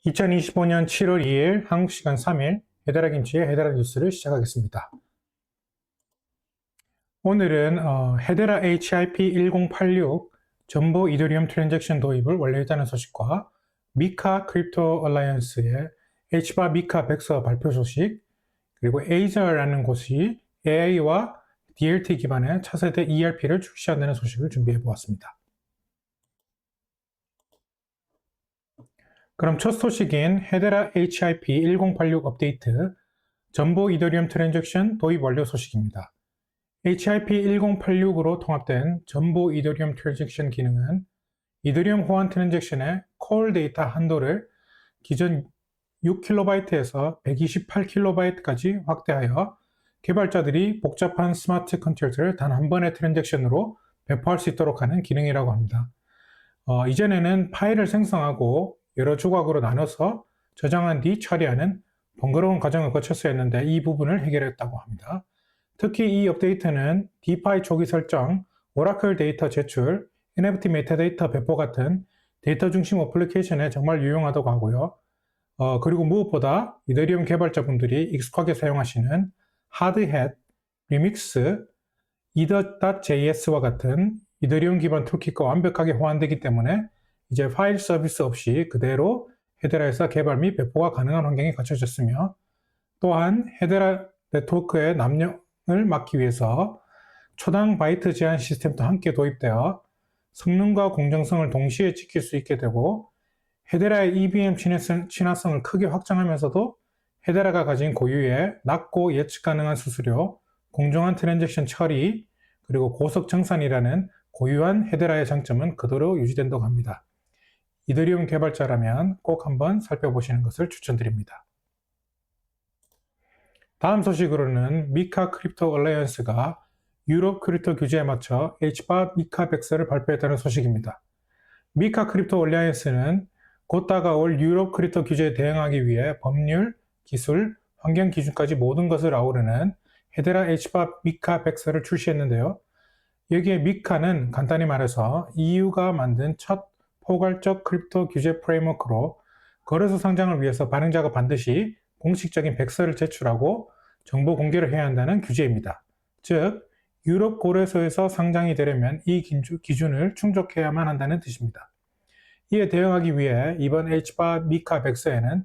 2025년 7월 2일 한국시간 3일 헤드라 김치의 헤드라 뉴스를 시작하겠습니다. 오늘은 헤드라 HIP1086 전보 이더리움 트랜잭션 도입을 완료했다는 소식과 미카 크립토 얼라이언스의 HBAR 미카 백서 발표 소식, 그리고 에이저라는 곳이 AI와 DLT 기반의 차세대 ERP를 출시한다는 소식을 준비해 보았습니다. 그럼 첫 소식인 헤드라 HIP1086 업데이트 전보 이더리움 트랜잭션 도입 완료 소식입니다. HIP1086으로 통합된 전보 이더리움 트랜잭션 기능은 이더리움 호환 트랜잭션의 콜 데이터 한도를 기존 6KB에서 128KB까지 확대하여 개발자들이 복잡한 스마트 컨트롤을 단 한 번의 트랜잭션으로 배포할 수 있도록 하는 기능이라고 합니다. 이전에는 파일을 생성하고 여러 조각으로 나눠서 저장한 뒤 처리하는 번거로운 과정을 거쳤어야 했는데 이 부분을 해결했다고 합니다. 특히 이 업데이트는 DeFi 초기 설정, 오라클 데이터 제출, NFT 메타데이터 배포 같은 데이터 중심 어플리케이션에 정말 유용하다고 하고요. 그리고 무엇보다 이더리움 개발자분들이 익숙하게 사용하시는 하드햇, 리믹스, ether.js와 같은 이더리움 기반 툴kit과 완벽하게 호환되기 때문에 이제 파일 서비스 없이 그대로 헤드라에서 개발 및 배포가 가능한 환경이 갖춰졌으며, 또한 헤드라 네트워크의 남용을 막기 위해서 초당 바이트 제한 시스템도 함께 도입되어 성능과 공정성을 동시에 지킬 수 있게 되고, 헤드라의 EVM 친화성을 크게 확장하면서도 헤드라가 가진 고유의 낮고 예측 가능한 수수료, 공정한 트랜잭션 처리, 그리고 고속 정산이라는 고유한 헤드라의 장점은 그대로 유지된다고 합니다. 이더리움 개발자라면 꼭 한번 살펴보시는 것을 추천드립니다. 다음 소식으로는 미카 크립토 얼라이언스가 유럽 크립토 규제에 맞춰 HBAR 미카 백서를 발표했다는 소식입니다. 미카 크립토 얼라이언스는 곧 다가올 유럽 크립토 규제에 대응하기 위해 법률, 기술, 환경 기준까지 모든 것을 아우르는 헤드라 HBAR 미카 백서를 출시했는데요. 여기에 미카는 간단히 말해서 EU가 만든 첫 포괄적 크립토 규제 프레임워크로 거래소 상장을 위해서 발행자가 반드시 공식적인 백서를 제출하고 정보 공개를 해야 한다는 규제입니다. 즉, 유럽 거래소에서 상장이 되려면 이 기준을 충족해야만 한다는 뜻입니다. 이에 대응하기 위해 이번 HBAR 미카 백서에는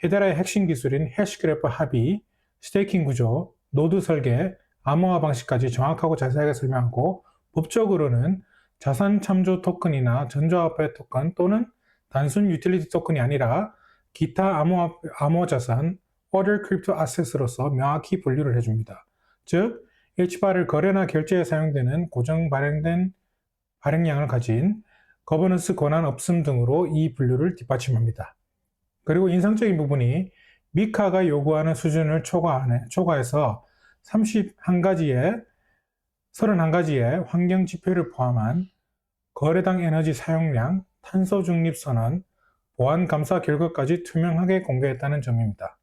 헤드라의 핵심 기술인 해시그래프 합의, 스테이킹 구조, 노드 설계, 암호화 방식까지 정확하고 자세하게 설명하고, 법적으로는 자산 참조 토큰이나 전자화폐 토큰 또는 단순 유틸리티 토큰이 아니라 기타 암호화 자산, Other Crypto Assets로서 명확히 분류를 해줍니다. 즉, HBAR을 거래나 결제에 사용되는 고정 발행량을 가진 거버넌스 권한 없음 등으로 이 분류를 뒷받침합니다. 그리고 인상적인 부분이 미카가 요구하는 수준을 초과해서 31가지의 환경 지표를 포함한 거래당 에너지 사용량, 탄소 중립 선언, 보안 감사 결과까지 투명하게 공개했다는 점입니다.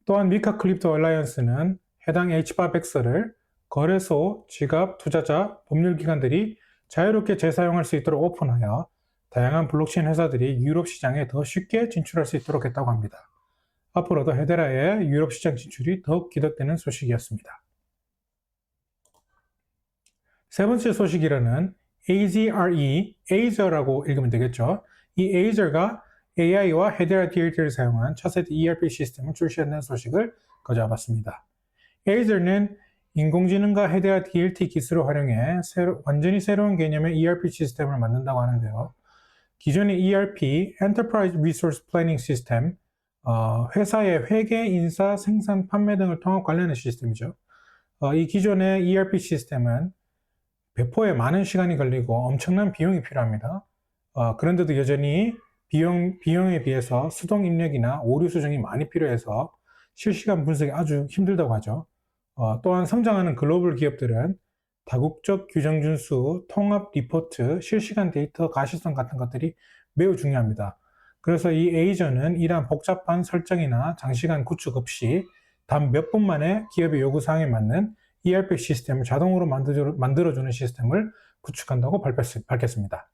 또한 미카 크립토 얼라이언스는 해당 HBAR 백서를 거래소, 지갑, 투자자, 법률기관들이 자유롭게 재사용할 수 있도록 오픈하여 다양한 블록체인 회사들이 유럽 시장에 더 쉽게 진출할 수 있도록 했다고 합니다. 앞으로도 헤드라의 유럽 시장 진출이 더욱 기대되는 소식이었습니다. 세 번째 소식이라는 AZR라고 읽으면 되겠죠. 이 AZR가 AI와 헤드라 DLT를 사용한 차세대 ERP 시스템을 출시한다는 소식을 가져와봤습니다. AZR는 인공지능과 헤드라 DLT 기술을 활용해 완전히 새로운 개념의 ERP 시스템을 만든다고 하는데요. 기존의 ERP, Enterprise Resource Planning System, 회사의 회계, 인사, 생산, 판매 등을 통합 관련한 시스템이죠. 이 기존의 ERP 시스템은 배포에 많은 시간이 걸리고 엄청난 비용이 필요합니다. 그런데도 여전히 비용에 비해서 수동 입력이나 오류 수정이 많이 필요해서 실시간 분석이 아주 힘들다고 하죠. 또한 성장하는 글로벌 기업들은 다국적 규정 준수, 통합 리포트, 실시간 데이터 가시성 같은 것들이 매우 중요합니다. 그래서 이 에이저는 이러한 복잡한 설정이나 장시간 구축 없이 단 몇 분 만에 기업의 요구사항에 맞는 ERP 시스템을 자동으로 만들어주는 시스템을 구축한다고 밝혔습니다.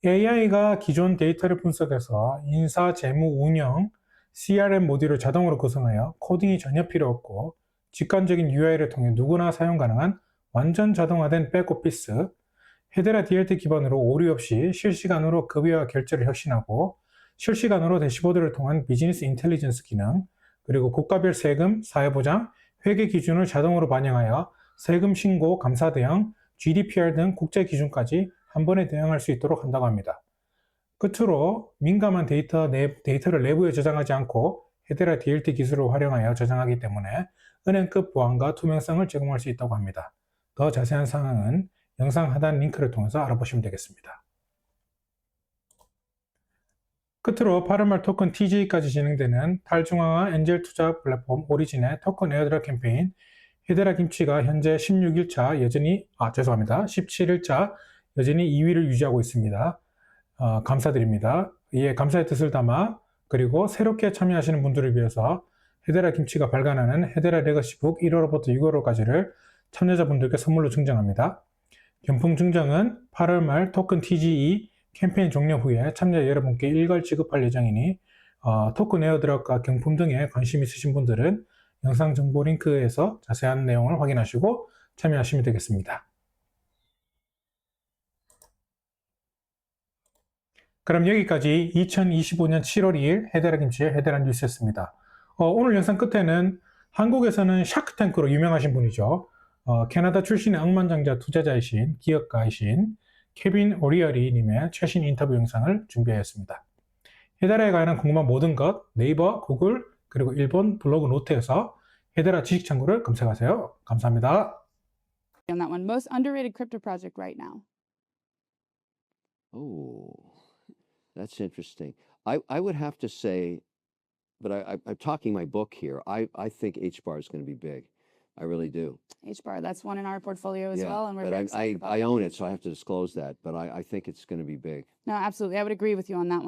AI가 기존 데이터를 분석해서 인사, 재무, 운영, CRM 모듈을 자동으로 구성하여 코딩이 전혀 필요 없고 직관적인 UI를 통해 누구나 사용 가능한 완전 자동화된 백오피스, 헤데라 DLT 기반으로 오류 없이 실시간으로 급여와 결제를 혁신하고 실시간으로 대시보드를 통한 비즈니스 인텔리전스 기능, 그리고 국가별 세금, 사회보장, 회계 기준을 자동으로 반영하여 세금 신고, 감사 대응, GDPR 등 국제 기준까지 한 번에 대응할 수 있도록 한다고 합니다. 끝으로 민감한 데이터를 내부에 저장하지 않고 헤데라 DLT 기술을 활용하여 저장하기 때문에 은행급 보안과 투명성을 제공할 수 있다고 합니다. 더 자세한 사항은 영상 하단 링크를 통해서 알아보시면 되겠습니다. 끝으로 8월말 토큰 TG까지 진행되는 탈중앙화 엔젤 투자 플랫폼 오리진의 토큰 에어드랍 캠페인 헤데라 김치가 현재 17일차 여전히 2위를 유지하고 있습니다. 감사드립니다. 이에 감사의 뜻을 담아 그리고 새롭게 참여하시는 분들을 위해서 헤데라 김치가 발간하는 헤데라 레거시북 1월호부터 6월호까지를 참여자분들께 선물로 증정합니다. 경품 증정은 8월 말 토큰 TGE 캠페인 종료 후에 참여자 여러분께 일괄 지급할 예정이니 토큰 에어드랍과 경품 등에 관심 있으신 분들은 영상 정보 링크에서 자세한 내용을 확인하시고 참여하시면 되겠습니다. 그럼 여기까지 2025년 7월 2일 헤데라 김치의 헤데라 뉴스였습니다. 오늘 영상 끝에는 한국에서는 샤크탱크로 유명하신 분이죠. 캐나다 출신의 억만장자 투자자이신 기업가이신 케빈 오리어리 님의 최신 인터뷰 영상을 준비하였습니다. 헤데라에 관한 궁금한 모든 것 네이버, 구글, 그리고 일본 블로그 노트에서 헤데라 지식창구를 검색하세요. 감사합니다. On that one, most underrated crypto project right now. Oh, that's interesting. I would have to say, but I'm talking my book here. I think HBAR is going to be big. I really do. HBAR, that's one in our portfolio as Yeah, well, and we're but very excited about I it. own it, so I have to disclose that. But I think it's going to be big. No, absolutely. I would agree with you on that one.